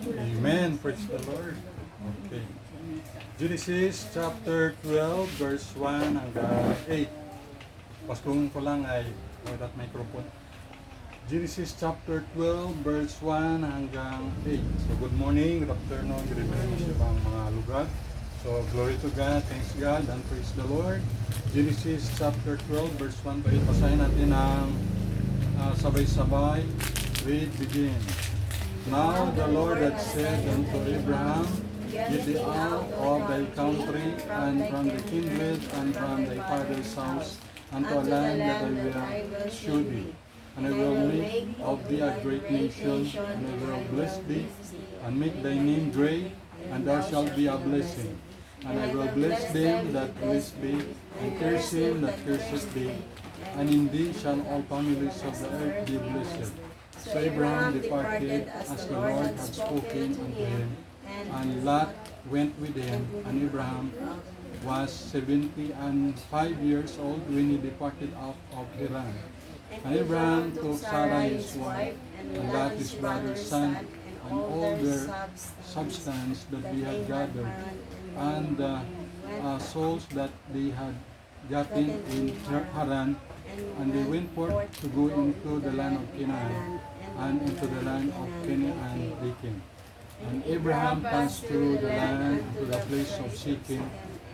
Amen. Praise the Lord. Okay. Genesis chapter 12 verse 1 hanggang 8. Paskong ko lang ay that microphone. Genesis chapter 12 verse 1 hanggang 8. So good morning, good afternoon, good evening sa ibang mga lugar. So glory to God, thanks God, and praise the Lord. Genesis chapter 12 verse 1 to 8. Basahin natin ang sabay-sabay. Read, begin. Now the Lord had said unto Abraham, get thee out of thy country, and from thy kindred, and from thy father's house, unto a land that I will shew thee. And I will make of thee a great nation, and I will bless thee, and make thy name great, and thou shalt be a blessing. And I will bless them that bless thee, and curse him that curseth thee. And in thee shall all families of the earth be blessed. So Abraham departed as the Lord had spoken unto him, and Lot went with him, and Abraham was 75 years old when he departed out of Haran. And Abraham took Sarah his wife, and Lot his brother's son, and all their substance that they had gathered, and the souls that they had gotten in Haran, and they went forth to go into the land of Canaan, and into the land of Canaan they came. And Abraham passed through the land to the place of Shechem,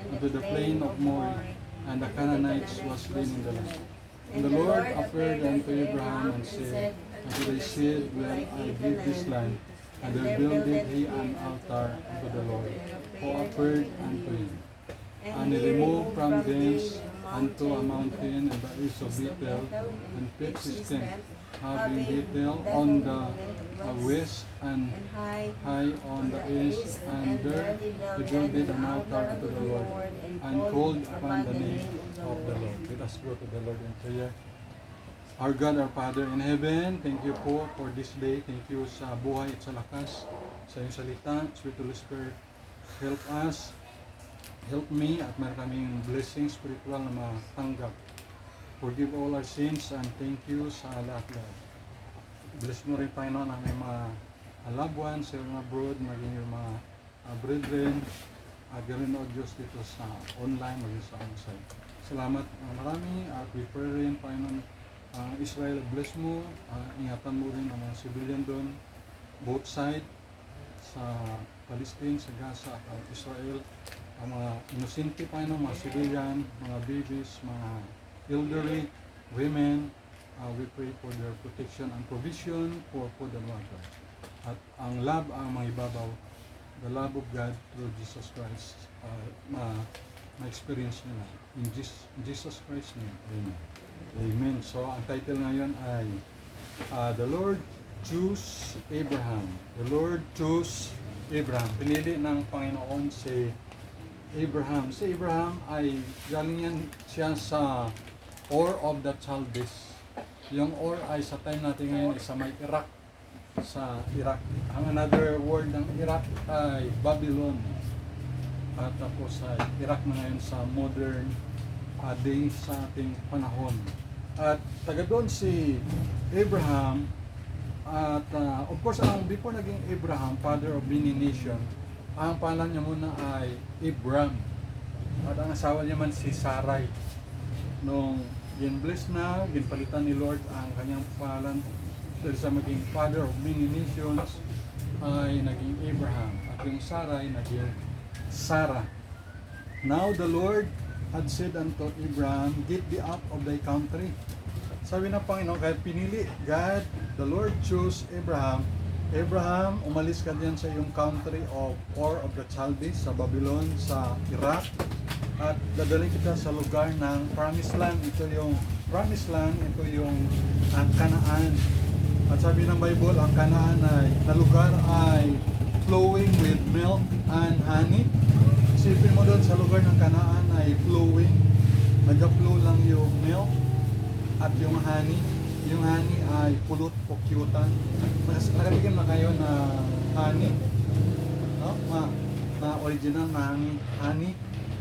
and to the plain of Moreh, and the Canaanites was slain in the land. And the Lord appeared unto Abraham and said, unto thy seed will I give this land, and there builded he an altar unto the Lord, who appeared unto him. And he removed from thence unto a mountain in the east of Bethel, and pitched his tent, having Bethel on the west and high on the east, and there he builded an altar unto the Lord, and called upon the name of the Lord. Let us go to the Lord in prayer. Our God, our Father in heaven, thank you po for this day. Thank you sa buhay at sa lakas, sa iyong salita. Sweet Holy Spirit, help us. Help me at meron kaming blessing spiritual na matanggap. Forgive all our sins and thank you sa lahat-lahat. Bless mo rin Panginoon ang mga loved ones, yung mga abroad, maging yung mga brethren, gawin o Diyos dito sa online, maging sa onsite. Salamat marami at we pray rin Panginoon, Israel, bless mo, ingatan mo rin ang mga civilian doon, both side, sa Palestine, sa Gaza at Israel. Ang mga inosente pa mga civilian, mga babies, mga elderly, women, we pray for their protection and provision for food and water. At ang love ang maibabaw, the love of God through Jesus Christ, ma-experience nila. In Jesus Christ's name, Amen. Amen. So ang title ngayon ay The Lord Chose Abraham. The Lord chose Abraham. Pinili ng Panginoon si Abraham. Si Abraham ay galing yan siya sa Ur of the Chaldees. Yung Ur ay sa time natin ngayon ay sa may Iraq. Sa Iraq. Ang another word ng Iraq ay Babylon. At tapos ay Iraq na ngayon sa modern day sa ating panahon. At taga doon si Abraham. At of course, before naging Abraham, father of many nations, ang pangalan niya muna ay Abram. At ang asawa niya man si Sarai. Nung ginbless na, ginpalitan ni Lord ang kanyang pangalan dahil sa maging father of many nations ay naging Abraham. At yung Sarai naging Sarah. Now the Lord had said unto Abraham, get thee out of thy country. Sabi ng Panginoon, kaya pinili God, the Lord chose Abraham. Abraham, umalis ka diyan sa iyong country of Ur of the Chaldees, sa Babylon, sa Iraq, at dadalhin kita sa lugar ng Promised Land. Ito yung Promised Land, ito yung Canaan. At sabi ng Bible, ang Canaan ay, na lugar ay flowing with milk and honey. Isipin mo doon sa lugar ng Canaan ay flowing, nag-flow lang yung milk at yung honey. Yung honey ay pulot o kyutan. Nakaligyan na kayo na honey, no? Na original na honey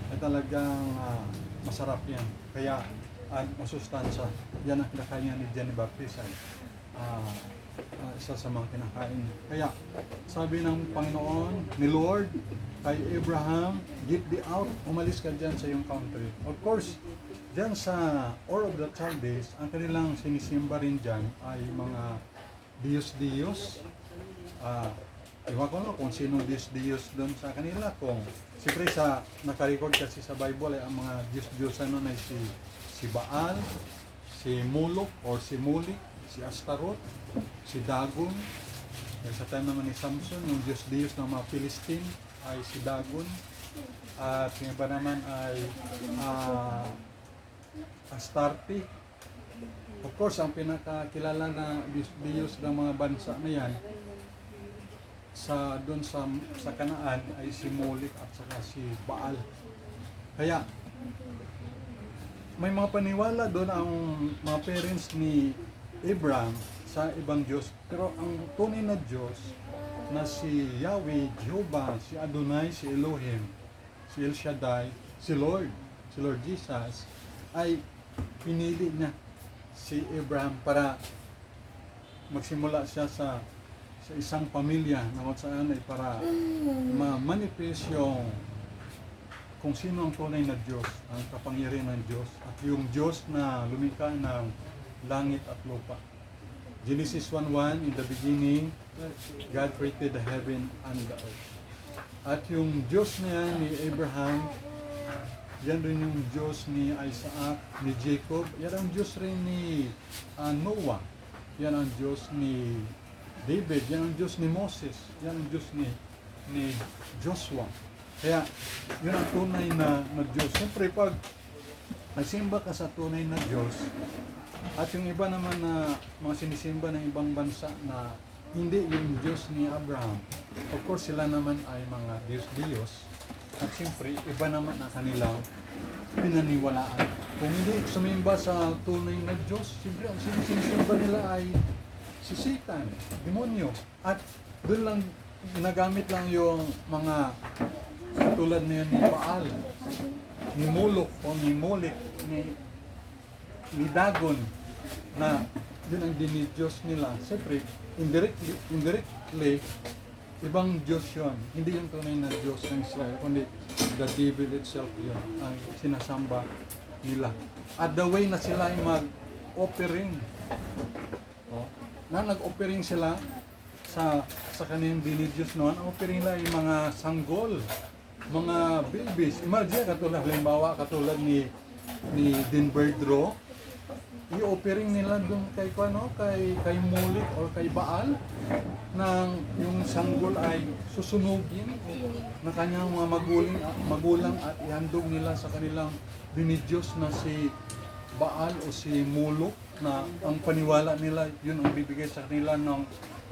ay talagang masarap yan. Kaya masustansya. Yan ang kinakaya ni Johnny Baptist ay isa sa mga kinakain niya. Kaya sabi ng Panginoon, ni Lord, kay Abraham, get thee out, umalis ka dyan sa iyong country. Of course, dyan sa Ur of the Chaldees, ang kanilang sinisimba rin dyan ay mga Diyos-Diyos. Iwan ko na kung sinong Diyos-Diyos doon sa kanila. Kung siyempre sa nakarecord kasi sa Bible ay ang mga Diyos-Diyosan nun ay si Baal, si Moloch or si Muli, si Astaroth, si Dagon. Dahil sa time naman ni Samson, yung Diyos-Diyos ng mga Philistine ay si Dagon. At yung iba naman ay Astarte. Of course, ang pinakakilala na Diyos ng mga bansa na yan doon sa Kanaan ay si Moloch at saka si Baal. Kaya may mga paniwala doon ang mga parents ni Abraham sa ibang Diyos. Pero ang tunay na Diyos na si Yahweh, Jehovah, si Adonai, si Elohim, si El Shaddai, si Lord Jesus, ay pinili niya si Abraham para magsimula siya sa isang pamilya na kung saan ay para ma-manifest yung kung sino ang tunay na Diyos, ang kapangyarihan ng Diyos, at yung Diyos na lumikha ng langit at lupa. Genesis 1:1, in the beginning, God created the heaven and the earth. At yung Diyos na yan ni Abraham, yan rin yung Diyos ni Isaac, ni Jacob, yan ang Diyos rin ni Noah, yan ang Diyos ni David, yan ang Diyos ni Moses, yan ang Diyos ni Joshua. Kaya, yun ang tunay na Diyos. Siyempre, pag nagsimba ka sa tunay na Diyos, at yung iba naman na mga sinisimba ng ibang bansa na hindi yung Diyos ni Abraham, of course, sila naman ay mga Diyos-Diyos. At siyempre, iba naman na kanilang pinaniwalaan. Kung hindi sumimba sa tunay na Diyos, siyempre, ang sinisimba nila ay si Satan, demonyo. At doon lang, ginagamit lang yung mga tulad na yun ni Baal, ni Moloch o ni Molech, ni Dagon, na yun ang dinidiyos nila. Siyempre, indirectly, ibang Diyos yun. Hindi yung tunay na Diyos ng Israel, kundi the devil itself yun, ang sinasamba nila. At the way na sila ay mag-offering, na nag-offering sila sa kanilang dinidiyos noon, ang offering nila ay mga sanggol, mga babies. Imagine, katulad ni Dean Berdro, i-offering nila doon kay Moloch or kay Baal, nang yung sanggol ay susunugin na kanyang mga magulang at ihandog nila sa kanilang dinidiyos na si Baal o si Moloch, na ang paniwala nila yun ang bibigay sa kanila ng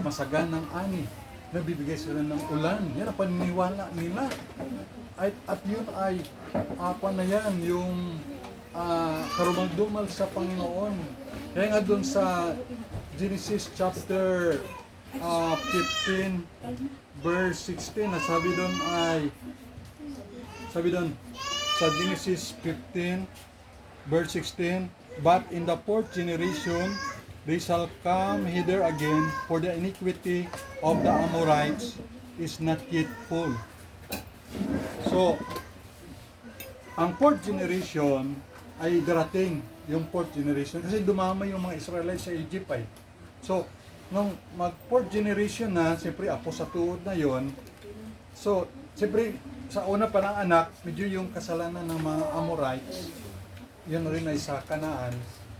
masaganang ani, na bibigay sila ng ulan. Yan ang paniniwala nila. At yun ay yan, yung karumaldumal sa Panginoon. Kaya nga doon sa Genesis chapter 15 verse 16, na sabi doon sa Genesis 15 verse 16, but in the fourth generation they shall come hither again, for the iniquity of the Amorites is not yet full. So, ang fourth generation ay darating, yung fourth generation, kasi dumamay yung mga Israelites sa Egypt ay. So, nung mag-fourth generation na, siyempre apo sa tuod na yon. So, siyempre, sa una pa ng anak, medyo yung kasalanan ng mga Amorites, yun rin ay sa Kanaan,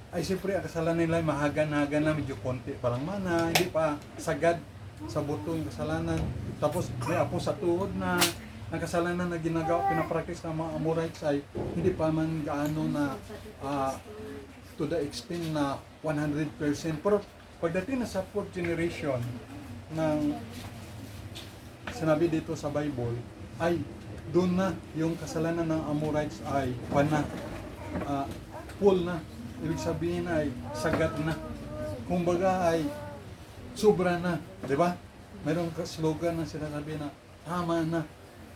ay siyempre ang kasalanan nila ay mahagan-hagan na, medyo konti parang mana, hindi pa sagad sa buto yung kasalanan. Tapos may apo sa tuhod na ang kasalanan na pinapraktis ng mga Amorites ay hindi pa man gaano na to the extent na 100%. Pero pagdating na sa fourth generation ng sinabi dito sa Bible, ay doon na yung kasalanan ng Amorites ay full na. Ibig sabihin ay sagat na. Kumbaga ay sobra na, di ba? Mayroong slogan na sinasabi na tama na,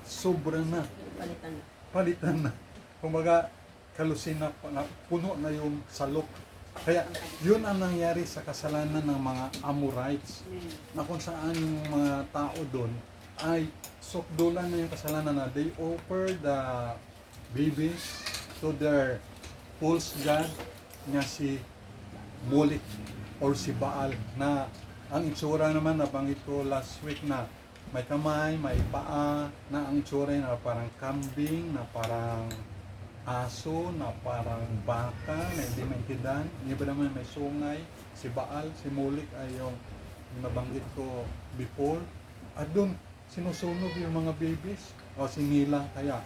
sobra na, palitan na. Kumbaga kalusin na, puno na yung salok Kaya yun ang nangyari sa kasalanan ng mga Amorites, na kung saan yung mga tao doon ay sukdulan na yung kasalanan na they offer the babies to their false god nga si Molech or si Baal, na ang itsura naman nabanggit ko last week na may kamay, may paa, na ang itsura na parang kambing, na parang aso, na parang baka, na hindi maintindihan. Iba naman may sungay, si Baal, si Molech ay yung nabanggit ko before. At doon, sinusunog yung mga babies o sinila. Kaya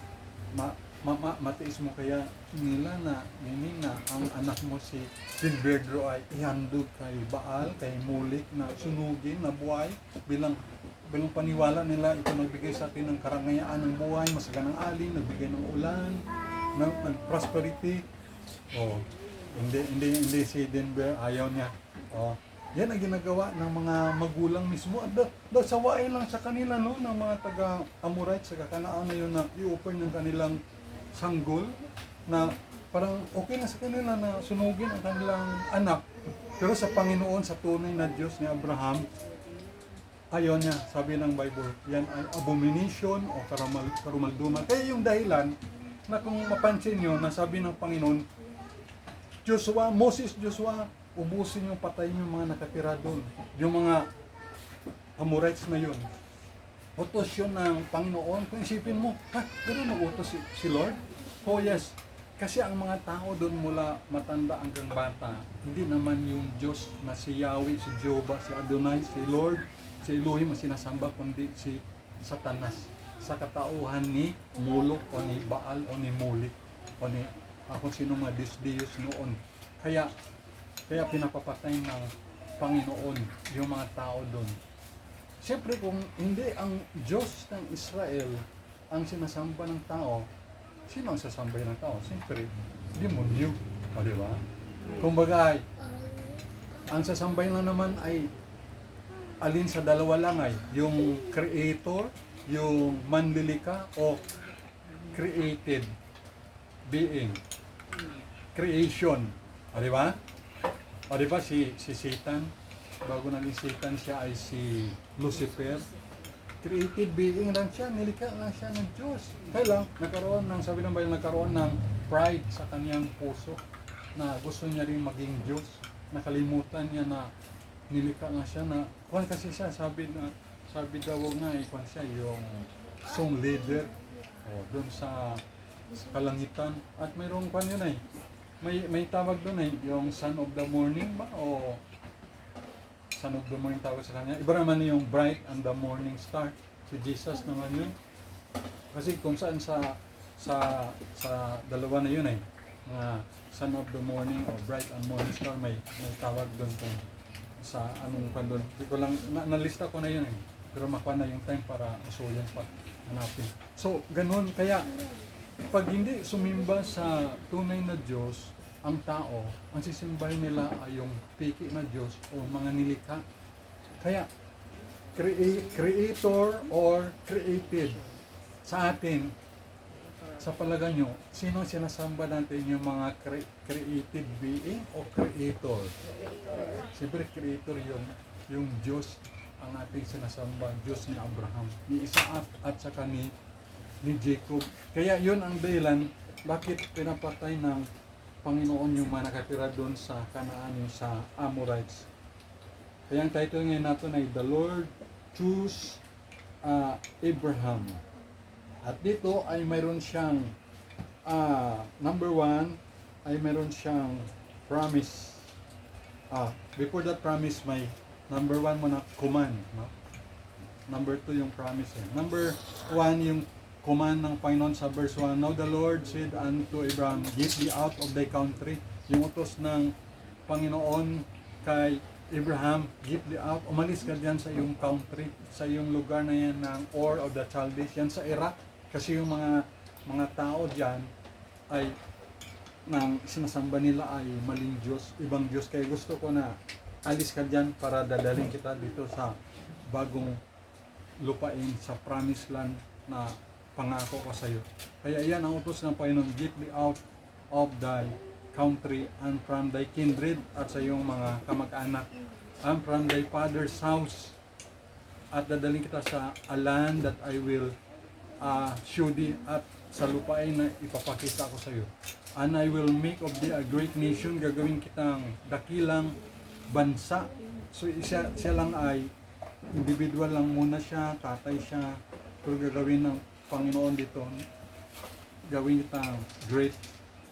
matiis mo kaya nila na meaning na ang anak mo si Pedro ay ihandog kay Baal, kay Molech, na sunugin, na buhay bilang paniwala nila. Ito nagbigay sa atin ng karangayaan ng buhay, masaganang alin, nagbigay ng ulan, ng prosperity. Oh, hindi si Denver, ayaw niya. Oh, yan ang ginagawa ng mga magulang mismo. At sawain lang sa kanila, no, ng mga taga-Amorite, sa Kanaan na yun, na i-offer ng kanilang sanggol, na parang okay na sa kanila na sunugin ang kanilang anak. Pero sa Panginoon, sa tunay na Diyos ni Abraham, ayaw niya. Sabi ng Bible, yan ay abomination o karumalduman. Kaya yung dahilan na kung mapansin nyo, na sabi ng Panginoon, Moses, Joshua, ubusin yung patayin yung mga nakatira doon. Yung mga Amorites na yun. Utos yun ng Panginoon. Kung isipin mo, gano'n mag-utos si Lord? Oh yes. Kasi ang mga tao doon mula matanda hanggang bata, hindi naman yung Diyos na si Yahweh, si Jehovah, si Adonai, si Lord, si Elohim ang sinasamba, kundi si Satanas, sa katauhan ni Moloch o ni Baal o ni Molech o ni kung sino mga Diyos noon. Kaya pinapapatay ng Panginoon yung mga tao doon. Siyempre kung hindi ang Diyos ng Israel ang sinasamba ng tao, sino ang sasambay ng tao? Siyempre, demonyo. O diba? Kumbaga, ang sasambay lang naman ay alin sa dalawa lang ay yung creator, yung manlilika o created being, creation. O diba? O diba si Satan, bago naging Satan siya ay si Lucifer, created being lang siya, nilikha lang siya ng Diyos. Kaya lang, sabi ng Bible, nagkaroon ng pride sa kanyang puso, na gusto niya rin maging Diyos. Nakalimutan niya na nilikha nga siya, na kasi siya, sabi daw nga, siya yung song leader doon sa kalangitan. At mayroong yun may tawag doon yung son of the morning ba, o son of the morning tawag sa kanya. Iba naman yung bright and the morning star. Si Jesus naman yun. Kasi kung saan sa dalawa na yun mga son of the morning o bright and morning star, may tawag doon kung sa anong doon. Hindi ko lang, nalista ko na yun pero makuha na yung time para isuyan pa, hanapin. So, ganun. Kaya, pag hindi sumimba sa tunay na Diyos, ang tao, ang sisimbahin nila ay yung piki na Diyos o mga nilikha. Kaya, creator or created sa atin, sa palagay nyo, sino sinasamba natin, yung mga created being o creator? Siyempre, creator yun, yung Diyos ang ating sinasamba, Diyos ni Abraham, ni Isaac at saka ni Jacob. Kaya yun ang dahilan bakit pinapatay ng Panginoon yung mga nakatira doon sa Kanaan, yung sa Amorites. Kaya ang title ngayon natin ay The Lord Chose Abraham. At dito ay mayroon siyang number 1 ay mayroon siyang promise. Before that promise, may number 1 muna, command. No? Number 2 yung promise. Number 1 yung command ng Panginoon sa verse 1. Now the Lord said unto Abraham, get thee out of thy country. Yung utos ng Panginoon kay Abraham, get thee out. Umalis ka diyan sa iyong country, sa iyong lugar na yan ng Ur of the Chaldees, yan sa Iraq. Kasi yung mga tao diyan ay nang sinasamba nila ay maling Diyos, ibang Diyos. Kaya gusto ko na alis ka diyan para dadalhin kita dito sa bagong lupain, sa promised land na pangako ko sa iyo. Kaya yan ang utos ng Panginoon, get thee out of thy country, and from thy kindred, at sa iyong mga kamag-anak, and from thy father's house, at dadaling kita sa a land that I will show thee, at sa lupain na ipapakita ko sa iyo. And I will make of thee a great nation, gagawin kitang dakilang bansa. So siya lang ay individual lang muna siya, tatay siya, pero gagawin ng Panginoon dito, gawin kitang great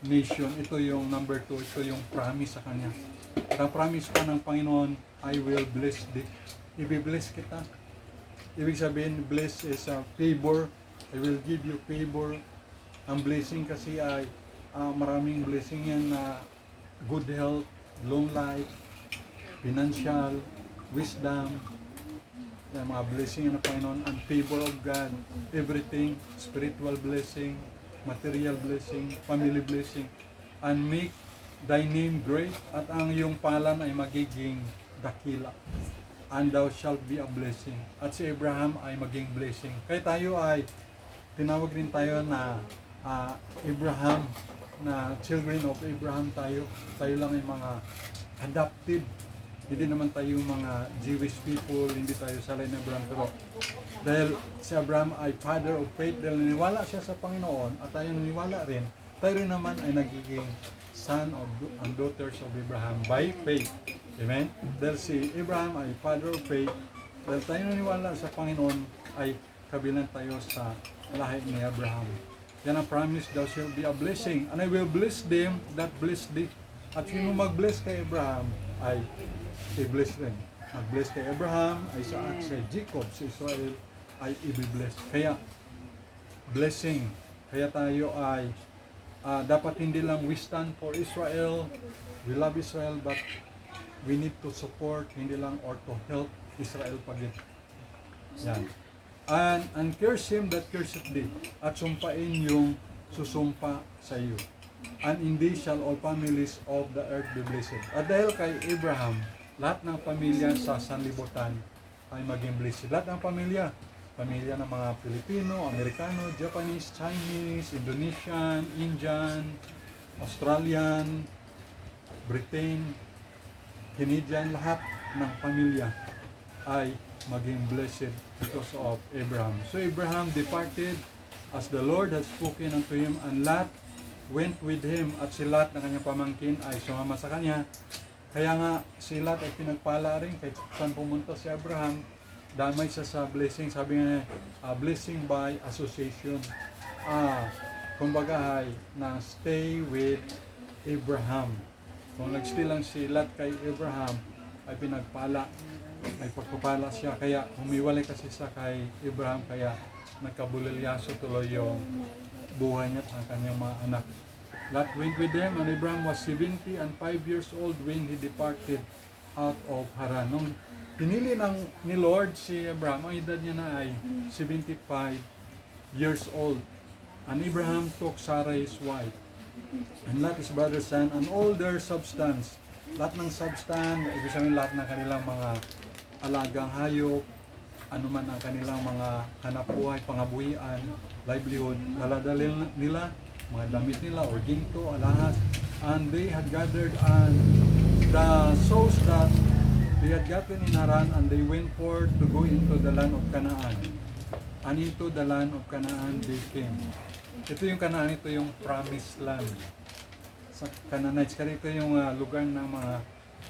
nation. Ito yung number 2, ito yung promise sa kanya. At ang promise pa ng Panginoon, I will bless thee. Ibi-bless kita. Ibig sabihin, bless is a favor. I will give you favor. Ang blessing kasi ay maraming blessing yan na good health, long life, financial, wisdom, yung mga blessing ng Panginoon, and favor of God, everything, spiritual blessing, material blessing, family blessing, and make thy name great, at ang iyong palan ay magiging dakila, and thou shalt be a blessing. At si Abraham ay maging blessing. Kaya tayo ay, tinawag rin tayo na Abraham, na children of Abraham tayo. Tayo lang ay mga adopted. Hindi naman tayo mga Jewish people, hindi tayo salay ng Abraham. Pero dahil si Abraham ay father of faith, dahil naniwala siya sa Panginoon, at tayo naniwala rin, tayo rin naman ay nagiging son of and daughters of Abraham by faith. Amen? Dahil si Abraham ay father of faith, dahil tayo naniwala sa Panginoon, ay kabilang tayo sa lahi ni Abraham. Yan ang promise, thou shalt be a blessing, and I will bless them that bless thee. At sino mag-bless kay Abraham ay i-bless rin. Mag-bless kay Abraham, Isaac, si Jacob, si Israel ay i-bless. Kaya blessing. Kaya tayo ay dapat hindi lang we stand for Israel, we love Israel, but we need to support, hindi lang, or to help Israel pagin. Yan. And curse him that curseth thee, at sumpain yung susumpa sa iyo. And in thee shall all families of the earth be blessed. At dahil kay Abraham, lahat ng pamilya sa sanlibutan ay maging blessed. Lahat ng pamilya ng mga Pilipino, Amerikano, Japanese, Chinese, Indonesian, Indian, Australian, Britain, Canadian, lahat ng pamilya ay maging blessed because of Abraham. So Abraham departed as the Lord had spoken unto him, and Lot went with him, at si Lot na kanyang pamangkin ay sumama sa kanya. Kaya nga si Lot ay pinagpala rin kahit saan pumunta si Abraham, damay siya sa blessing. Sabi nga, blessing by association. Kumbaga ay na stay with Abraham. Kung nag-stay lang si Lot kay Abraham, ay pinagpala, ay pagpapala siya. Kaya humiwalay kasi sa kay Abraham, kaya nagkabulilyaso tuloy yung buhay niya at ang kanyang mga anak. Lot went with them, and Abraham was 75 years old when he departed out of Haran. Nung pinili ni Lord si Abraham, ang edad niya na ay 75 years old. And Abraham took Sarah his wife, and Lot his brother's son, and all their substance. Lahat ng substance, ibig sabihin lahat ng kanilang mga alagang hayop, anuman ang kanilang mga hanapbuhay, pangabuhian, livelihood, daladalin nila, mga damit nila, or ginto, alahas, and they had gathered and the souls that they had gotten in Haran, and they went forth to go into the land of Canaan. And into the land of Canaan they came. Ito yung Canaan, ito yung promised land. Sa Canaanites, kasi ito yung lugar ng mga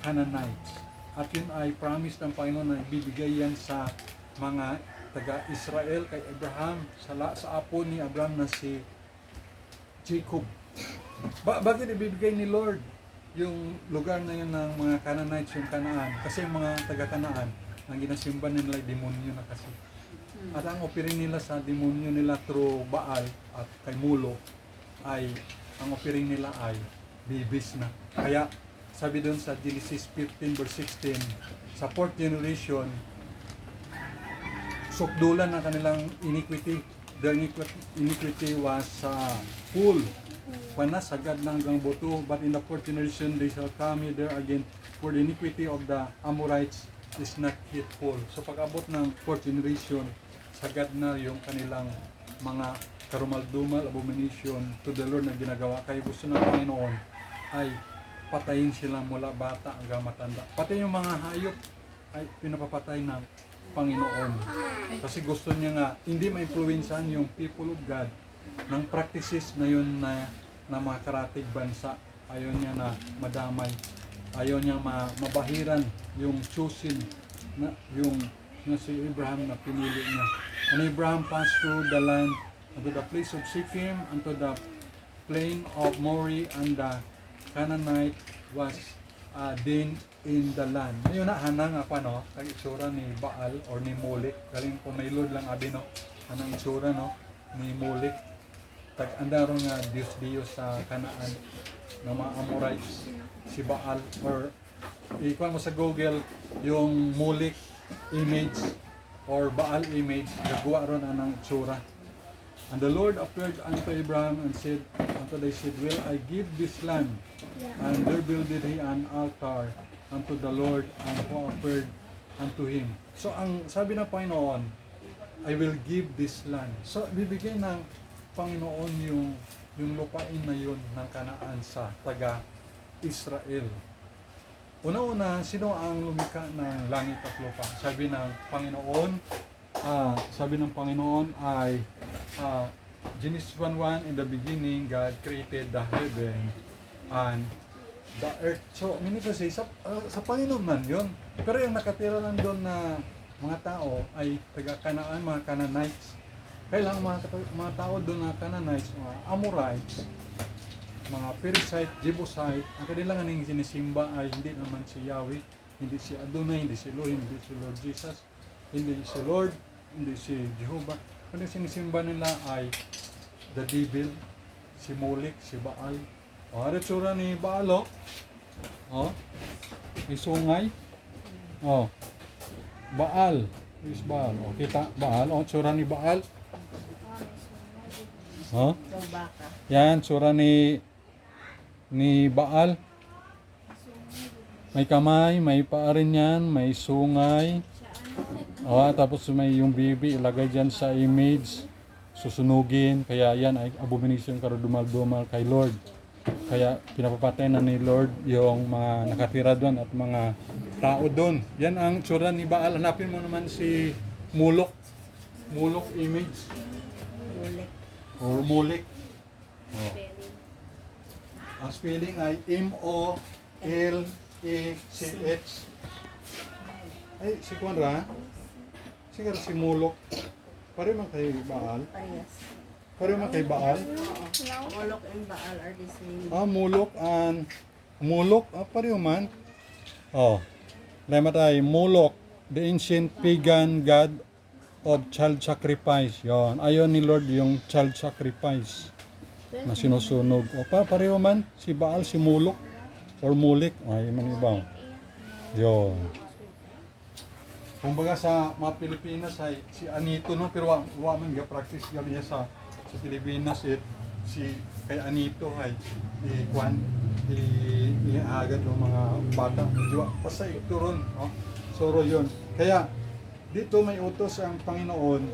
Canaanites. At yun ay promise ng Panginoon na bibigay yan sa mga taga-Israel kay Abraham, sa apo ni Abraham na si Jacob. Bakit ibibigay ni Lord yung lugar na yun ng mga Canaanites, yung Canaan? Kasi yung mga taga-Canaan, ang ginasimba nila ay demonyo na kasi. At ang offering nila sa demonyo nila through Baal at kay Molo, ay ang offering nila ay bibis na. Kaya sabi doon sa Genesis 15 verse 16, sa 4th generation, sukdulan na kanilang iniquity. Their iniquity was full, panas, sagad na hanggang buto. But in the 4th generation, they shall come there again, for the iniquity of the Amorites is not yet full. So pag abot ng 4th generation, sagad na yung kanilang mga karumal-dumal, abomination to the Lord na ginagawa. Kaya gusto ng Panginoon ay patayin sila mula bata hanggang matanda. Pati yung mga hayop ay pinapapatay ng Panginoon. Kasi gusto niya nga, hindi ma-influencean yung people of God ng practices na yun na mga karatig bansa. Ayaw niya na madamay. Ayaw niya mabahiran yung choosing na yung si Abraham na pinili niya. And Abraham passed through the land unto the place of Shechem, unto the plain of Moreh, and the Canaanite was then in the land. Ngayon na, hanang apa no, ang itsura ni Baal or ni Molech. Galing po may Lord lang abi no, anang itsura no, ni Molech. Tag-andaro nga Diyos sa Kanaan ng mga Amorites, si Baal, or ikuha mo sa Google yung Molech image or Baal image, gagawa ron anang itsura. And the Lord appeared unto Abraham and said unto thy seed, will I give this land? And there builded he an altar unto the Lord, and who appeared unto him. So ang sabi ng Panginoon, I will give this land. So bibigyan ng Panginoon yung lupain na yun ng Kanaan sa taga-Israel. Una-una, sino ang lumikha ng langit at lupa? Sabi ng Panginoon ay Genesis 1:1, in the beginning God created the heaven and the earth. So, minito sa Panginoon man yun. Pero yung nakatira lang doon na mga tao ay taga-Kanaan, mga Canaanites. Kaya lang mga tao doon na Canaanites, mga Amorites, mga Perizzite, Jebusite, ang kanilang aning sinisimba ay hindi naman si Yahweh, hindi si Adonai, hindi si Elohim, hindi si Lord Jesus, hindi si Lord, hindi si Jehovah. Kung sinisimba nila ay the devil, si Molech, si Baal. O, ano tsura ni Baal, o? O, may sungay. O, Baal. Is Baal. O, kita, Baal. O, tsura ni Baal. O, yan, tsura ni Baal. May kamay, may paa rin yan, may sungay. O, tapos may yung bibi, ilagay dyan sa image, susunugin. Kaya yan ay abomination karudumal-dumal kay Lord. Kaya pinapapatay na ni Lord yung mga nakatira doon at mga tao doon. Yan ang tsura ni Baal. Hanapin mo naman si Molech. Molech image. Or Molech. Oh. Ang spelling ay M-O-L-E-C-H. Ay, si Kwanra. Siguro si Molech. Pare man kay Baal. Pare man kay Baal. Moloch and Baal are the same. Molech, pareho man. Oh. Lema tayo, Molech, the ancient pagan god of child sacrifice. Yon. Ayon ni Lord yung child sacrifice na sinusunog. O pareho man, si Baal, si Molech, or Molech, ay man iba. Yon. Kumbaga sa mga Pilipinas ay si Anito, no? Pero wa man ga-practice gabi niya sa Pilipinas, si kay Anito ay iagad ng mga bata. Diba? Basta ito ron, no? Soro yun. Kaya dito may utos ang Panginoon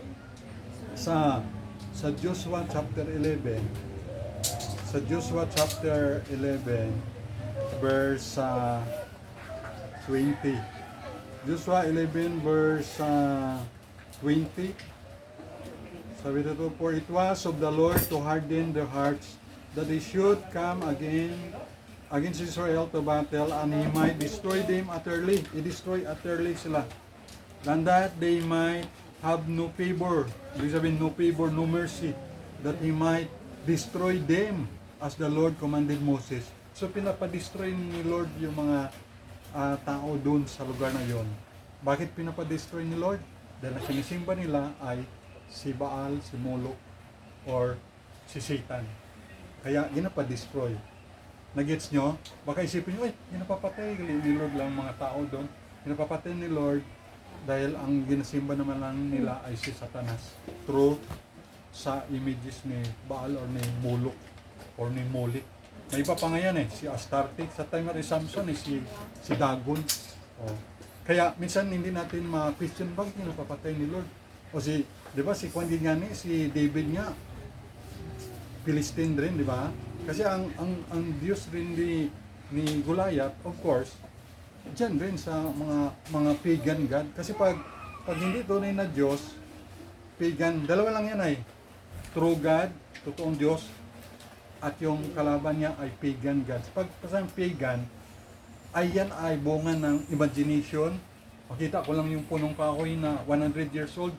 sa Joshua chapter 11. Sa Joshua chapter 11 verse 20. Joshua 11 verse 20. Sabi dito, for it was of the Lord to harden their hearts, that they should come again against Israel to battle, and He might destroy them utterly. I-destroy utterly sila. And that they might have no favor. Ibig sabihin, no favor, no mercy. That He might destroy them as the Lord commanded Moses. So pinapadestroy ni Lord yung mga tao doon sa lugar na yon. Bakit pinapadestroy ni Lord? Dahil ang sinisimba nila ay si Baal, si Molech, or si Satan. Kaya ginapa-destroy. Nagets nyo? Baka isipin nyo, ginapapatay ni Lord lang mga tao doon. Ginapapatay ni Lord dahil ang ginasimba naman lang nila ay si Satanas. Through sa images ni Baal or ni Molech or ni Molech. May iba pa nga yan si Astarte. Sa time ni Samson si Dagon. Oh. Kaya minsan hindi natin ma-question bakit napapatay ni Lord. O di ba si Kwan din nga si David nga, Philistine rin, di ba? Kasi ang Diyos rin ni Goliath, of course, dyan rin sa mga pagan god. Kasi pag hindi tunay na Diyos, pagan, dalawa lang yan ay true God, totoong Diyos, at yung kalaban niya ay pagan gods. Pag pasang pagan, ay yan ay bunga ng imagination. Makita ko lang yung punong kahoy na 100 years old,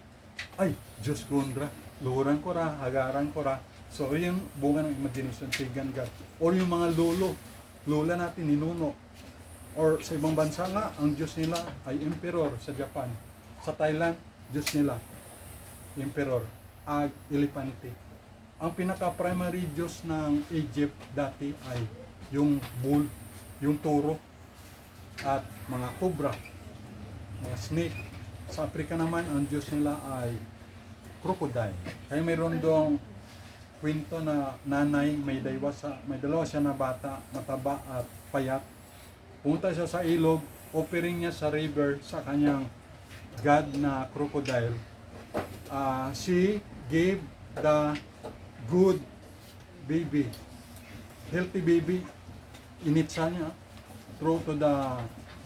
ay, Diyos kundra, luhuran ko ra, hagaran ko ra. So, yung bunga ng imagination, pagan god. Or yung mga lola natin, ninuno. Or sa ibang bansa nga, ang Diyos nila ay emperor sa Japan. Sa Thailand, Diyos nila, emperor, Ag Elephante. Ang pinaka-primary Diyos ng Egypt dati ay yung bull, yung toro, at mga cobra, mga snake. Sa Afrika naman, ang Diyos nila ay crocodile. Kaya mayroon dong kwento na nanay, may dalawa siya na bata, mataba at payat. Pumunta siya sa ilog, offering niya sa river sa kanyang god na crocodile. She gave the good baby, healthy baby, initsa niya, throw to the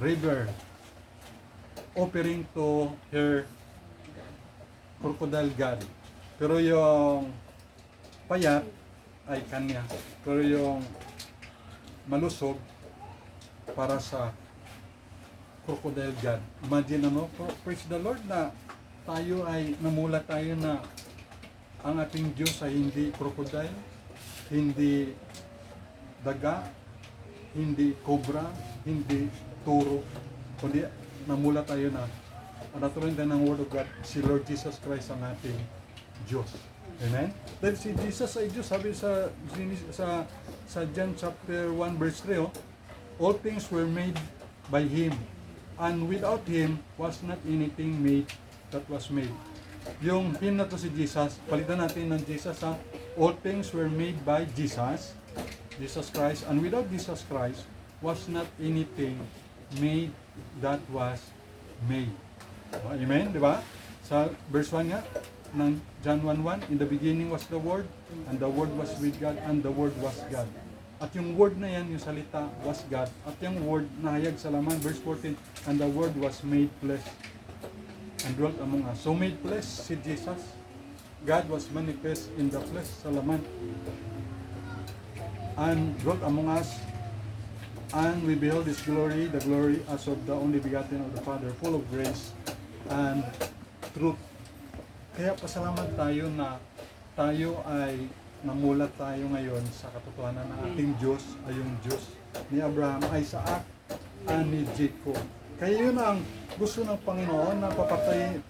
river, offering to her crocodile god. Pero yung payat ay kanya. Pero yung malusog para sa crocodile god. Imagine praise the Lord na tayo ay namulat tayo na ang ating Diyos ay hindi crocodile, hindi daga, hindi cobra, hindi turo, kundi namulat tayo na natuloy din ng Word of God, si Lord Jesus Christ ang ating Diyos. Amen? Dahil si Jesus ay Diyos, sabi sa John chapter 1 verse 3, all things were made by Him, and without Him was not anything made that was made. Yung hymn na to si Jesus, palitan natin ng Jesus ha. All things were made by Jesus Christ, and without Jesus Christ was not anything made that was made. Amen, di ba? Sa verse 1 nga, ng John 1:1, in the beginning was the Word, and the Word was with God, and the Word was God. At yung Word na yan, yung salita, was God. At yung Word na hayag sa laman, verse 14, and the Word was made flesh and dwelt among us. So made flesh si Jesus. God was manifest in the flesh sa laman. And dwelt among us, and we beheld His glory, the glory as of the only begotten of the Father, full of grace and truth. Kaya pasalamat tayo na tayo ay namulat tayo ngayon sa katotohanan ng ating Diyos ay yung Diyos ni Abraham, Isaac, and ni Jacob. Kaya yun ang gusto ng Panginoon na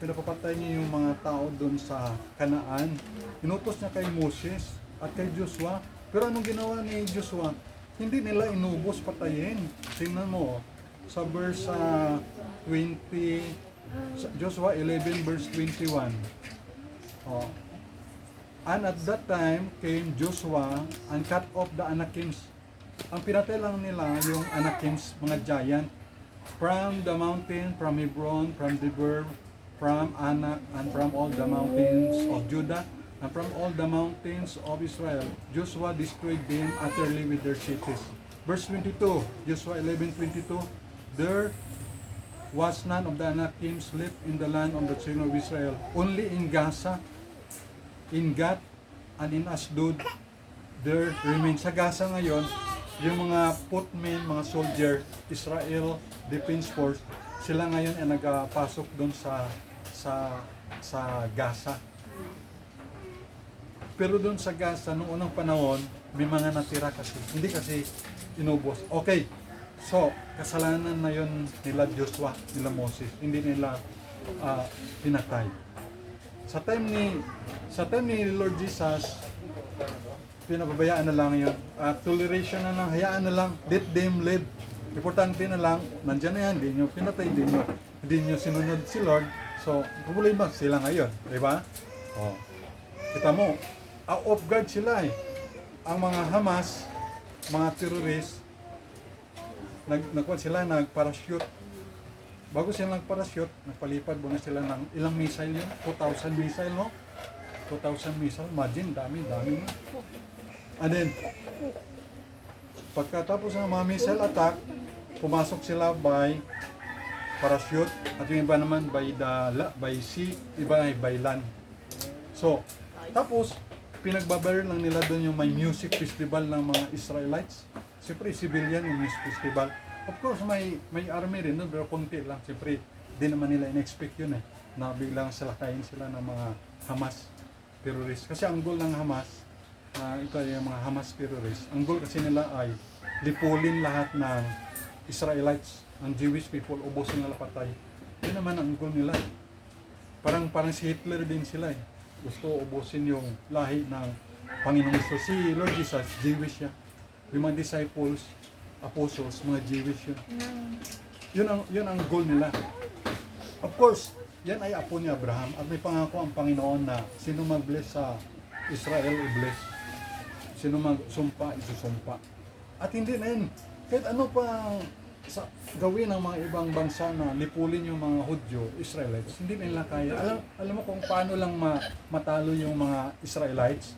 pinapapatay niya yung mga tao doon sa Kanaan. Inutos niya kay Moses at kay Joshua. Pero anong ginawa ni Joshua? Hindi nila inubos, patayin. Tingnan mo, sa verse 20, Joshua 11 verse 21. Oh. And at that time came Joshua and cut off the Anakims. Ang pinatay lang nila yung Anakims, mga giant, from the mountain, from Hebron, from Debir, from Anak, and from all the mountains of Judah, and from all the mountains of Israel. Joshua destroyed them utterly with their cities. Verse 22, Joshua 11:22, there was none of the Anakims left in the land of the children of Israel, only in Gaza, in Gath, and in Ashdod, there remains. Sa Gaza ngayon, yung mga footmen, mga soldier, Israel Defense Force, sila ngayon ay nagpasok doon sa Gaza. Pero doon sa Gaza, noong unang panahon, may mga natira kasi. Hindi kasi inubos. Okay, so, kasalanan na yun nila Joshua, nila Moses. Hindi nila pinatay. Sa time ni Lord Jesus, pinababayaan na lang yun. Toleration na lang, hayaan na lang, let them live. Importante na lang, nandyan na yan, hindi nyo pinatay, hindi nyo sinunod si Lord. So, problema sila ngayon, di ba? Oh. Kita mo, off guard sila eh. Ang mga Hamas, mga terrorist, nagparachute. Bago sila nagparachute, nagpalipad muna sila ng ilang missile yun? 2,000 missile, no? 2,000 missile, imagine, dami. And then, pagkatapos ng mga missile attack, pumasok sila by parachute at yung iba naman by sea, iba ay by land. So, tapos pinagbabaril lang nila doon yung may music festival ng mga Israelites. Siyempre, civilian yung music festival. Of course, may army rin doon, pero konti lang. Siyempre, di naman nila in-expect yun na biglang salakayin sila ng mga Hamas terrorists. Kasi ang goal ng Hamas, ito yung mga Hamas terrorists, ang goal kasi nila ay lipulin lahat ng Israelites, ang Jewish people, ubusin nila patay. Yun naman ang goal nila. Parang si Hitler din sila Gusto ubusin yung lahi ng Panginoong Isus. Si Lord Jesus, Jewish siya. Yung mga disciples, apostles, mga Jewish yun. Yun ang goal nila. Of course, yan ay apo ni Abraham at may pangako ang Panginoon na sino mag-bless sa Israel, i-bless. Sino magsumpa, isusumpa. At hindi na yun. Kahit ano pa gawin ng mga ibang bansa na lipulin yung mga Hudyo, Israelites, hindi nila kaya. Alam mo kung paano lang matalo yung mga Israelites?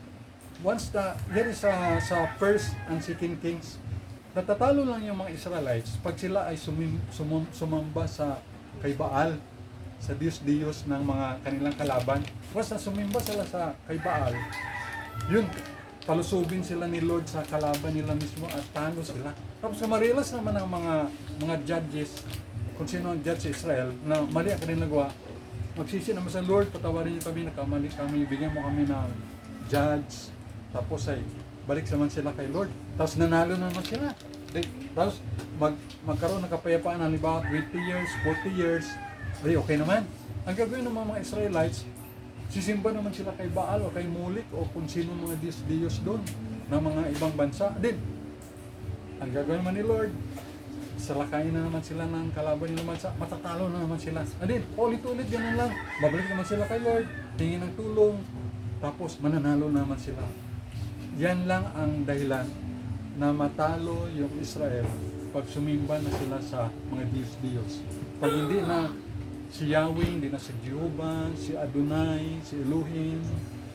Once yan is sa First and Second Kings, natatalo lang yung mga Israelites pag sila ay sumamba kay Baal, sa Diyos ng mga kanilang kalaban. Once na sumimba sila kay Baal, yun, palusubin sila ni Lord sa kalaban nila mismo at talo sila. Tapos marilas naman ang mga judges, kung sino ang judge sa Israel, na mali ang kanilang nagawa, magsisi naman sa Lord, patawarin niyo kami, nakamali kami, bigyan mo kami ng judge. Tapos ay balik naman sila kay Lord. Tapos nanalo naman sila. Tapos magkaroon ng kapayapaan, halimbawa 20 years, 40 years, ay okay naman. Ang gagawin ng mga Israelites, sisimba naman sila kay Baal o kay Molech o kung sino mga Diyos doon ng mga ibang bansa. Din, ang gagawin naman ni Lord, salakayin na naman sila ng kalaban nila bansa, matatalo na naman sila. Din, ulit-ulit ganun lang. Babalik naman sila kay Lord, tingin ng tulong, tapos mananalo naman sila. Yan lang ang dahilan na matalo yung Israel pag sumimba na sila sa mga Diyos. Pag hindi na si Yahweh, hindi na si Jehovah, si Adonai, si Elohim,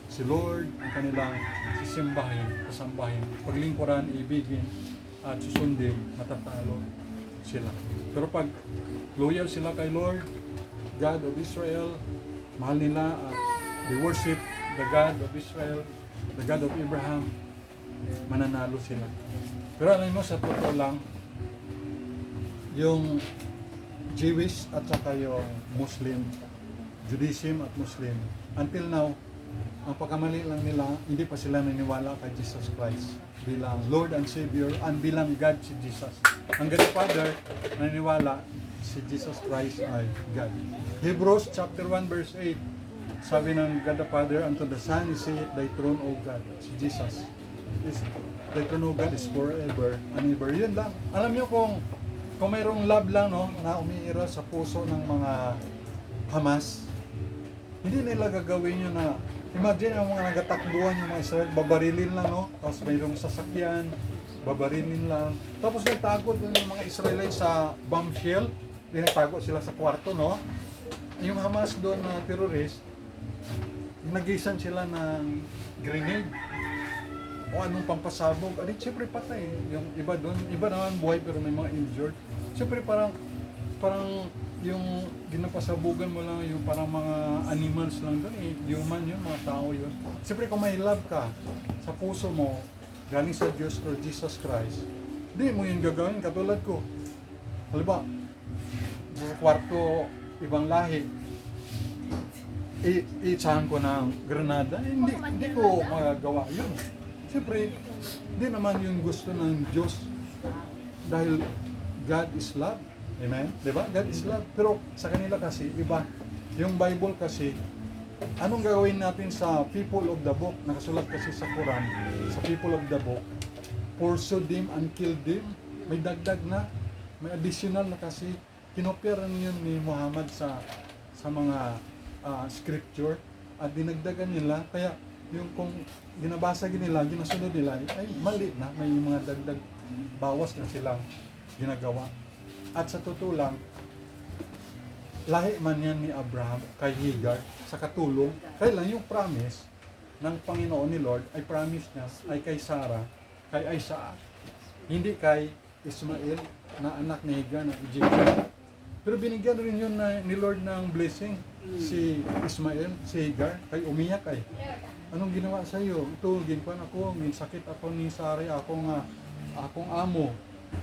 si Lord, ang kanilang sisimbahin, kasambahin, paglingkuran, ibigin, at susundin, matatalo sila. Pero pag loyal sila kay Lord, God of Israel, mahal nila at they worship the God of Israel, the God of Abraham, mananalo sila. Pero alam mo, sa totoo lang, yung Jewish at saka yung Muslim, Judaism at Muslim, until now, ang pagkamali lang nila, hindi pa sila naniniwala kay Jesus Christ bilang Lord and Savior and bilang God si Jesus. Ang God the Father, naniniwala si Jesus Christ ay God. Hebrews chapter 1 verse 8, sabi ng God the Father, unto the Son is said, thy throne, O God, si Jesus. Thy throne, O God, is forever and ever. Yun lang. Alam niyo kung mayroong love lang na umiira sa puso ng mga Hamas, hindi nila gagawin yun na, imagine ang mga nagatakbuhan yung mga Israel, babarilin lang, tapos mayroong sasakyan, babarilin lang. Tapos nagtago doon yung mga Israelites sa bombshell, nagtago sila sa kwarto, Yung Hamas doon na terrorist, nagisan sila ng grenade o anong pampasabog. Siyempre patay. Yung iba doon, iba naman buhay pero may mga injured. Siyempre parang yung ginapasabugan mo lang yung parang mga animals lang doon human yun, mga tao yun. Siyempre kung may love ka sa puso mo galing sa Diyos or Jesus Christ, di mo yun gagawin katulad ko. Halimbawa, sa kwarto ibang lahi, iitsahan ko ng granada, hindi ko magagawa yun. Siyempre, hindi naman yung gusto ng Diyos dahil God is love. Amen? Diba? God is love. Pero sa kanila kasi, iba. Yung Bible kasi, anong gagawin natin sa people of the book? Nakasulat kasi sa Quran, sa people of the book, pursue them and kill them. May dagdag na, may additional na kasi, kinopyaran yun ni Muhammad sa mga scripture at dinagdagan nila. Kaya yung kung ginabasag nila, ginasunod nila, ay mali na, may mga dagdag bawas na silang ginagawa. At sa totoo lang, lahi man yan ni Abraham kay Hagar sa katulong. Kaya lang yung promise, ng Panginoon ni Lord ay promise niya ay kay Sarah, kay Isaac, hindi kay Ismael na anak ni Hagar ng Egyptian. Pero binigyan rin yun ni Lord ng blessing si Ismael, si Hagar, kay umiyak ay. Anong ginawa sa iyo? Ito, ginkuan ako, sakit ako ni Sarai, akong amo.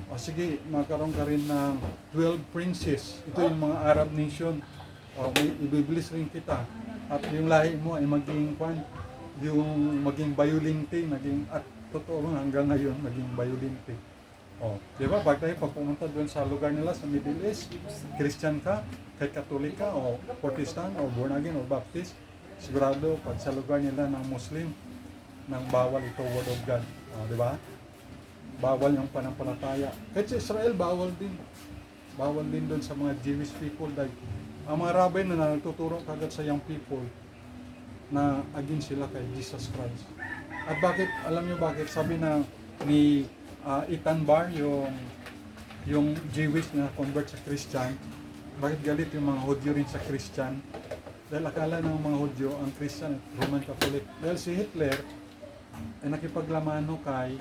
O sige, magkaroon ka rin ng 12 princes. Ito yung mga Arab nation. O, ibibilis rin kita. At yung lahi mo ay maging bayulinti, at totoo hanggang ngayon, maging bayulinti. Oh, di ba? Pag pumunta doon sa lugar nila sa Middle East, Christian ka, kay Katolik ka, o Protestant, o born again, o Baptist, sigurado pag sa lugar nila ng Muslim, nang bawal ito Word of God. Oh, di ba? Bawal yung panampalataya. Kahit sa Israel, bawal din. Bawal din doon sa mga Jewish people. Dahil ang mga rabbi na nagtuturo kagad sa young people na against sila kay Jesus Christ. At bakit, alam nyo bakit? Sabi ni Ethan Barr, yung Jewish na convert sa Christian, bakit galit yung mga Hudyo rin sa Christian? Dahil akala ng mga Hudyo, ang Christian, Roman Catholic. Dahil si Hitler ay nakipaglamano kay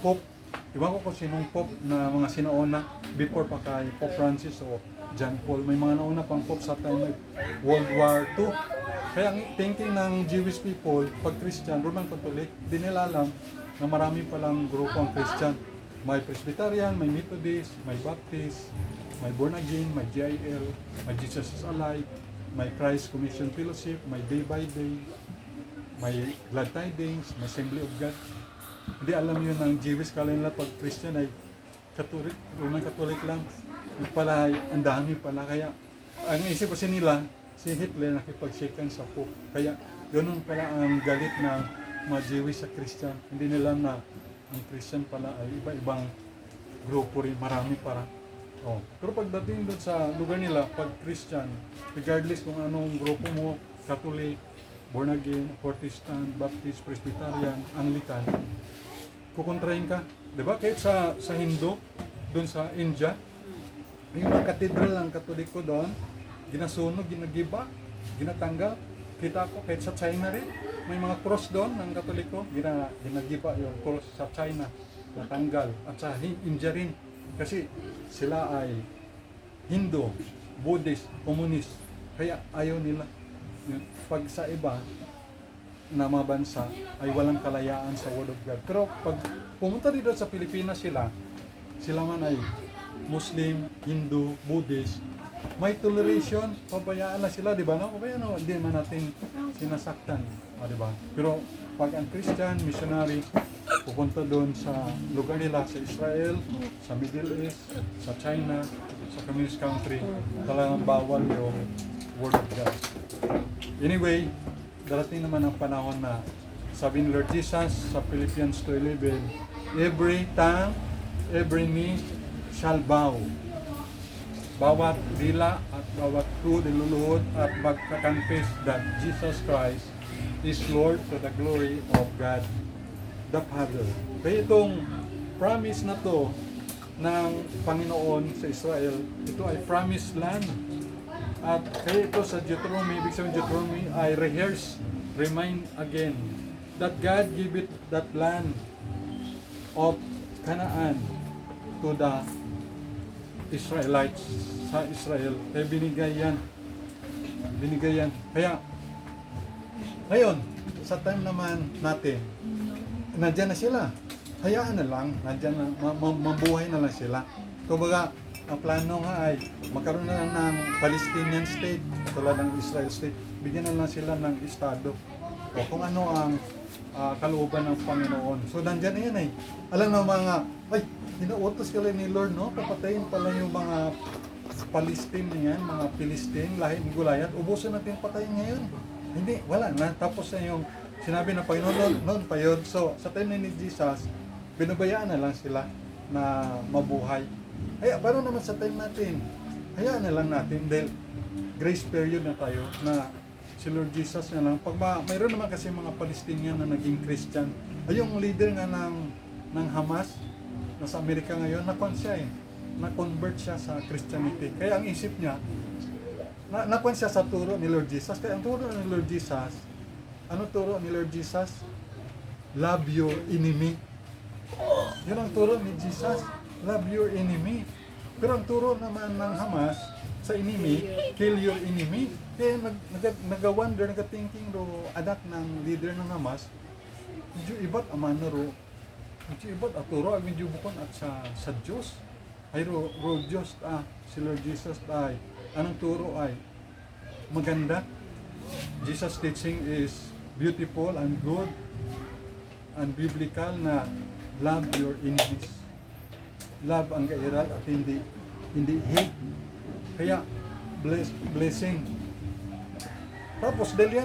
Pope. Iwan ko kung sinong Pope na mga sinauna before pa kay Pope Francis o John Paul. May mga nauna pang Pope sa time of World War II. Kaya ang thinking ng Jewish people, pag Christian, Roman Catholic, di nila alam na marami palang grupo ang Christian. May Presbyterian, may Methodist, may Baptist, may Born Again, may GIL, may Jesus is Alive, may Christ Commission Fellowship, may Day by Day, may Glad Tidings, may Assembly of God. Hindi alam yun ng Jewish, kala nila pag Christian ay Catholic, Roman Catholic lang. Yung pala ay ang dami pala. Kaya ang isip kasi nila, si Hitler nakipag-shaken sa Pope. Kaya ganun pala ang galit ng mga Jewish sa Christian. Hindi nila na ang Christian pala ay iba-ibang grupo rin, marami para. Oh. Pero pagdating doon sa lugar nila, pag Christian, regardless kung anong grupo mo, Catholic, Born Again, Protestant, Baptist, Presbyterian, Anglican, kukontrahin ka. Diba? Kahit sa Hindu, doon sa India, yung mga katedral ng Katoliko doon, ginasunog, ginagiba, ginatanggal. Kita ko, kahit sa China rin, may mga cross doon ng Katoliko, ginagiba yung cross sa China, natanggal. At sa India rin, kasi sila ay Hindu, Buddhist, Communist, kaya ayaw nila. Pag sa iba na mga bansa ay walang kalayaan sa Word of God. Pero pag pumunta dito sa Pilipinas sila man ay Muslim, Hindu, Buddhist, may toleration, pabayaan na sila, di ba? No? Pabayaan na, hindi man natin sinasaktan, di ba? Pero pag ang Christian missionary pupunta doon sa lugar nila, sa Israel, sa Middle East, sa China, sa communist country, talagang bawal yung Word of God. Anyway, darating naman ang panahon na sabi ni Lord Jesus sa Philippians 2:11, every tongue, every knee shall bow. Bawat dila at bawat tuhod iluluhod at magkakanfess that Jesus Christ is Lord to the glory of God the Father. Kaya itong promise na to ng Panginoon sa Israel, ito ay promised land. At kaya ito sa Deuteronomy, ibig sabihin Deuteronomy ay rehearse, remind again that God gave it that land of Canaan to the Israelites sa Israel. Kaya binigay yan. Kaya ngayon, sa time naman natin, nandyan na sila. Hayaan na lang, nandyan na, mabuhay na lang sila. Kumbaga, ang plano nga ay magkaroon na lang ng Palestinian state, tulad ng Israel state. Bigyan na lang sila ng estado. O kung ano ang kalooban ng Panginoon. So, nandyan na yan eh. Alam na mga, inuutos ka lang ni Lord, no? Papatayin pala yung mga Palestine niyan, mga Philistine, lahi ni Goliath. Ubusin natin patayin ngayon. Hindi, wala na. Tapos na yung sinabi ng Panginoon, noon pa yun. So, sa time ni Jesus, binabayaan na lang sila na mabuhay. Paano naman sa time natin? Hayaan na lang natin dahil grace period na tayo na si Lord Jesus na lang. Pag mayroon naman kasi mga Palestinian na naging Christian. Ay yung leader nga ng Hamas, nasa Amerika ngayon, na-convert siya sa Christianity. Kaya ang isip niya, nakuha siya sa turo ni Lord Jesus. Kaya ang turo ni Lord Jesus Ano turo ni Lord Jesus? Love your enemy. Yun ang turo ni Jesus. Love your enemy. Pero ang turo naman ng Hamas sa enemy, kill your enemy. Kaya nag-wonder, nag-thinking ro, anak ng leader ng Hamas, medyo iba't amano ro, medyo iba't aturo, ay medyo bukon at sa Diyos. Ay ro Diyos, si Lord Jesus ay, anong turo ay, maganda. Jesus' teaching is beautiful and good and biblical na love your enemies. Love ang kairal at hindi hate. Kaya blessing. Tapos dahil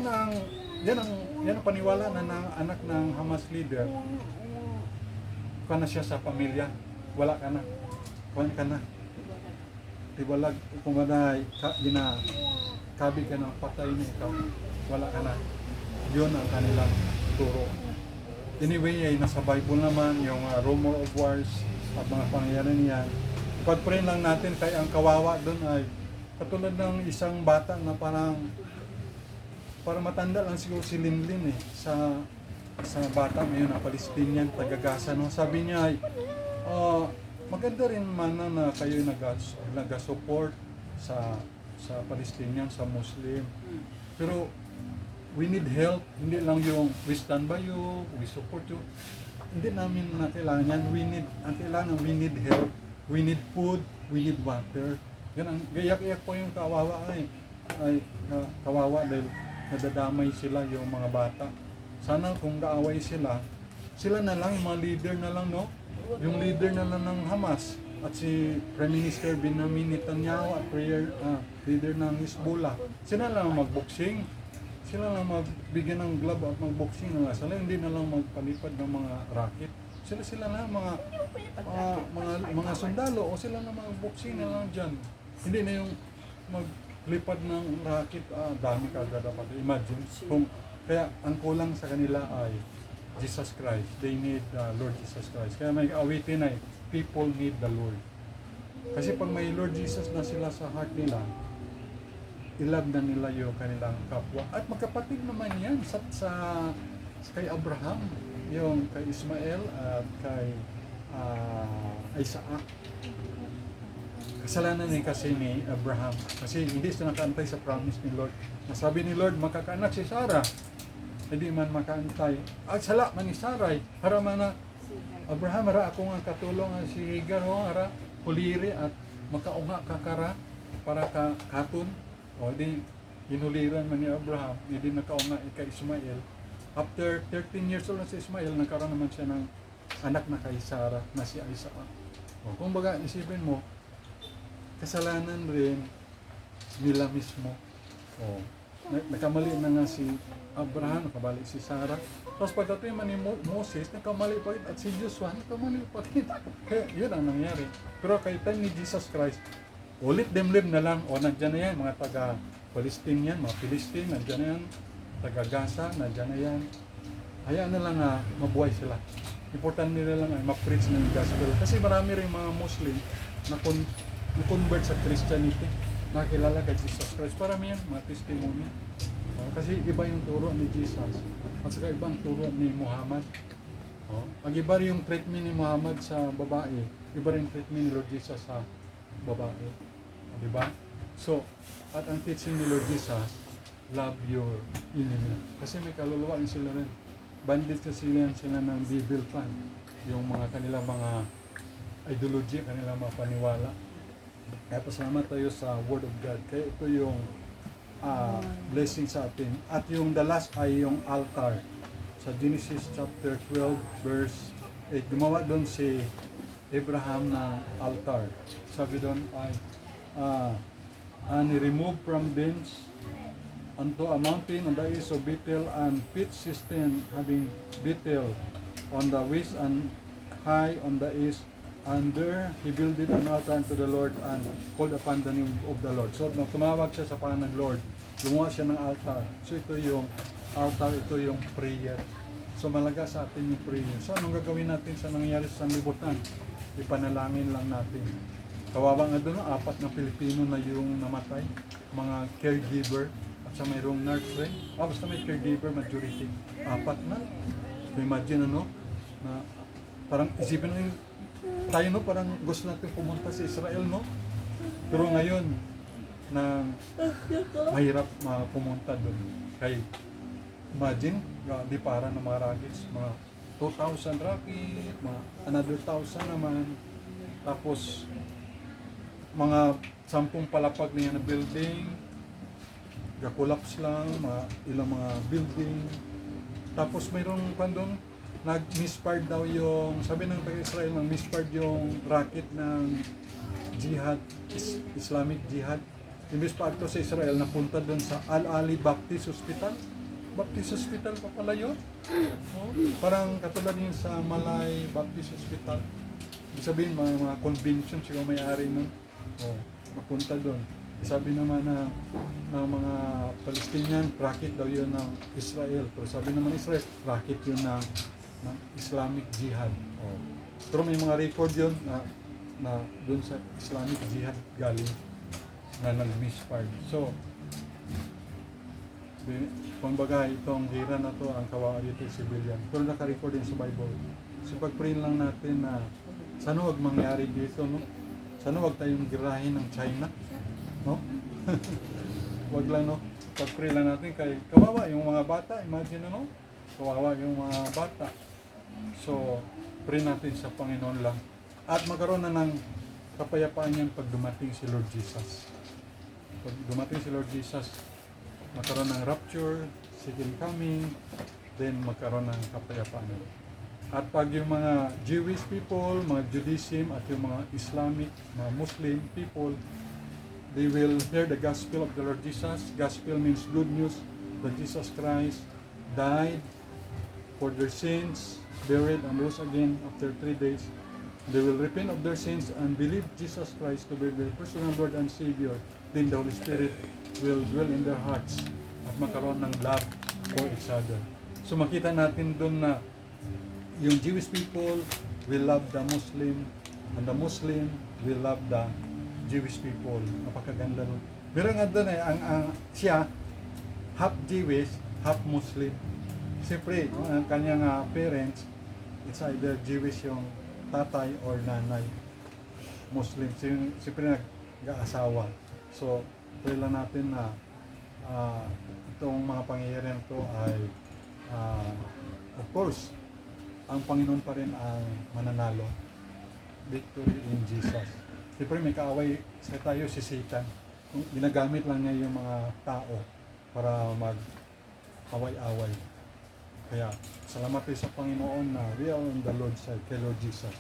yan ang paniwala na ng anak ng Hamas leader. Kuha na siya sa pamilya, wala ka na. Kuha ka na. Tiwalag kung kabi ka ng patay na ikaw, wala ka na. Yun ang kanilang turo. Anyway, ay nasa Bible naman yung rumor of wars at mga pangyayari niyan. Pag-pray lang natin kay ang kawawa doon ay katulad ng isang bata na parang matanda lang siguro si Linlin sa bata ngayon na Palestinian, taga-Gaza. No? Sabi niya ay maganda rin man na kayo nag-support sa Palestinian, sa Muslim. Pero we need help, hindi lang yung we stand by you, we support you. Hindi namin na kailangan yan. We need help, we need food, we need water. Yan ang gayak-iyak po yung kawawa kawawa dahil nadadamay sila yung mga bata. Sana kung kaaway sila na lang, yung mga leader na lang, no? Yung leader na lang ng Hamas at si Prime Minister Benjamin Netanyahu at leader ng Hezbollah. Sila lang magboxing. Sila lang magbigyan ng glove at magboxing na lang. Sila hindi na lang magpalipad ng mga racket. Sila lang mga sundalo o sila na magboxing na lang dyan. Hindi na yung maglipad ng racket, dami ka agad dapat. Imagine. Kaya ang kulang sa kanila ay Jesus Christ. They need Lord Jesus Christ. Kaya may awitin ay people need the Lord. Kasi pag may Lord Jesus na sila sa heart nila, ilab na nila yung kanilang kapwa. At magkapatid naman yan kay Abraham, yung kay Ismael at kay Isaac. Kasalanan din kasi ni Abraham. Kasi hindi siya nakaantay sa promise ni Lord. Nasabi ni Lord, makakaanak si Sarah. Hindi man makaantay. At sala man ni Saray. Para man na, Abraham, hara ako nga katulong si Hagar, hara puliri at makaunga kakara para katon. O di, hinuliran man ni Abraham, hindi nakaunga kay Ismael. After 13 years old na si Ismael, nagkaroon naman siya ng anak na kay Sarah, na si Isaac. O, kung baga, isipin mo, kasalanan rin nila mismo. O, nakamali na nga si Abraham, nakamali si Sarah. Tapos pagdating man ni Moses, nakamali pa rin. At si Joshua, nakamali pa rin. Kaya yun ang nangyari. Pero kay time ni Jesus Christ, ulit demlim na lang. O nandyan na yan, mga taga-Palestine yan, mga Philistine, nandyan na yan. Taga-Gaza, nandyan na yan. Hayaan na lang mabuhay sila. Important nila lang ay ma-preach ng gospel. Kasi marami rin mga Muslim na convert sa Christianity. Nakilala kay Jesus Christ. Parami yan, mga testimony. Kasi iba yung turo ni Jesus at saka ibang turo ni Muhammad. Ang iba rin yung treatment ni Muhammad sa babae, iba rin treatment ni Lord Jesus sa babae. Diba? So, at ang teaching ni Lord Jesus, love your enemy. Kasi may kaluluwa sila rin. Bandit kasi sila ng devil plan. Yung mga kanilang mga ideology, kanilang mga paniwala. Kaya pasalamat tayo sa Word of God. Kaya ito yung blessing sa atin. At yung the last ay yung altar. Sa Genesis chapter 12 verse 8, gumawa doon si Abraham na altar. Sabi doon ay and he removed from thence unto a mountain on the east of Bethel and pitched his tent having Bethel on the west and high on the east. And there he builded an altar unto the Lord and called upon the name of the Lord. So nung tumawag siya sa pangalan ng Lord, gumawa siya ng altar. So ito yung altar, ito yung prayer. So malaga sa atin yung prayer. So anong gagawin natin sa nangyayari sa sanlibutan? Ipanalangin lang natin. Kawawa nga doon, 4 na Pilipino na yung namatay, mga caregiver. At sa mayroong nurse, basta may caregiver majority, 4 na. So imagine ano, na parang isipin mo yung tayo no, parang gusto natin pumunta sa Israel no. Pero ngayon na mahirap pumunta doon. Kaya imagine, di para ng mga rockets, mga 2,000 rocket, mga another 1,000 naman. Tapos mga 10 palapag niya na building, ga-collapse lang, ilang mga building. Tapos mayroong pandong nag-misfired daw yung, sabi ng taga-Israel, nag-misfired yung rocket ng jihad, Islamic jihad. Imbis pa ito sa Israel, napunta doon sa Al-Ali Baptist Hospital. Baptist Hospital pa pala yun. Oh, parang katulad yun sa Malay Baptist Hospital. Ibig sabihin, mga convention siya may-ari nun. Oh, mapunta doon. Sabi naman na mga Palestinian, rocket daw yun ng Israel. Pero sabi naman Israel, rocket yun ng Islamic Jihad. Oh. Pero may mga record yun na doon sa Islamic Jihad galing na nag-misfire. So, kumbaga itong gira na to ang kawawa dito civilian. Pero naka-record din sa Bible. So pag-pray lang natin na sana huwag mangyari dito, no? Sana huwag tayong girahin ng China, no? Huwag lang, no? Pag-pray lang natin kay kawawa yung mga bata, imagine no? Kawawa yung mga bata. So, pray natin sa Panginoon lang. At magkaroon na ng kapayapaan yan pag dumating si Lord Jesus. Pag dumating si Lord Jesus, magkaroon ng rapture, second coming, then magkaroon ng kapayapaan. At pag yung mga Jewish people, mga Judaism, at yung mga Islamic, mga Muslim people, they will hear the gospel of the Lord Jesus. Gospel means good news that Jesus Christ died for their sins, buried and rose again after 3 days. They will repent of their sins and believe Jesus Christ to be their personal Lord and Savior. Then the Holy Spirit will dwell in their hearts at magkaroon ng love for each other. So makita natin doon na yung Jewish people will love the Muslim and the Muslim will love the Jewish people. Napakaganda nun. Pero nga doon ang siya half Jewish, half Muslim. Siyempre, ang kanyang parents, it's either Jewish yung tatay or nanay. Muslim. Siyempre nag-aasawa. So, pray lang natin na itong mga pangyayari to ay of course, ang Panginoon pa rin ang mananalo. Victory in Jesus. Siyempre may kaaway sa tayo si Satan. Ginagamit lang niya yung mga tao para mag-away-away. Kaya salamat tayo sa Panginoon na we are on the Lord's side, kay Lord Jesus.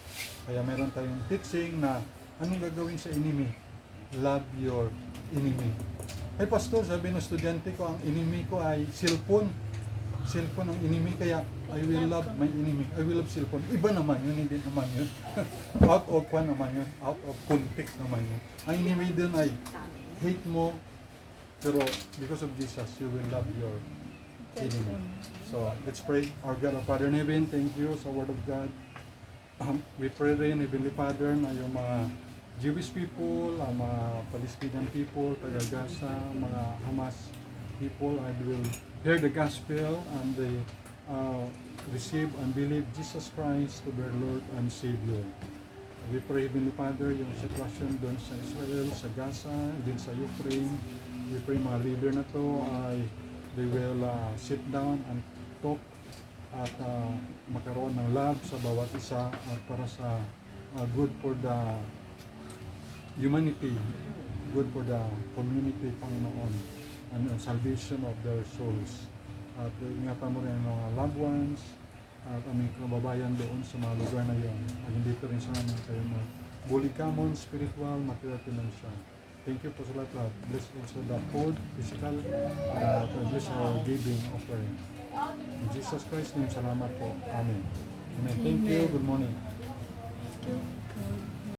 Kaya meron tayong teaching na anong gagawin sa enemy? Love your enemy. Hey pastor, sabi ng estudyante ko, ang enemy ko ay cellphone. Cellphone ang enemy, kaya I will love my enemy. I will love cellphone. Iba naman yun, hindi naman yun. Out of one naman yun. Out of context naman yun. Ang enemy din ay hate mo, pero because of Jesus, you will love your enemy. So, let's pray. Our God, our Father in heaven, thank you sa Word of God. We pray rin, Heavenly Father, na yung mga Jewish people, mga Palestinian people, taga-Gaza, mga Hamas people, and will hear the gospel and they receive and believe Jesus Christ to their Lord and Savior. We pray, Heavenly Father, yung sitwasyon doon sa Israel, sa Gaza, din sa Ukraine. We pray mga leader na to ay they will sit down and talk at magkaroon ng love sa bawat isa at para sa good for the humanity, good for the community, Panginoon, and salvation of their souls. At ingatan mo rin ang mga loved ones at aming kababayan doon sa mga lugar na yun. At dito rin sa amin kayo na bulikamon, spiritual, material, financial. Thank you po sa lahat. Bless also the food, physical, bless our giving offering. In Jesus Christ's name, salamat po. Amen. Amen. Thank you. Good morning.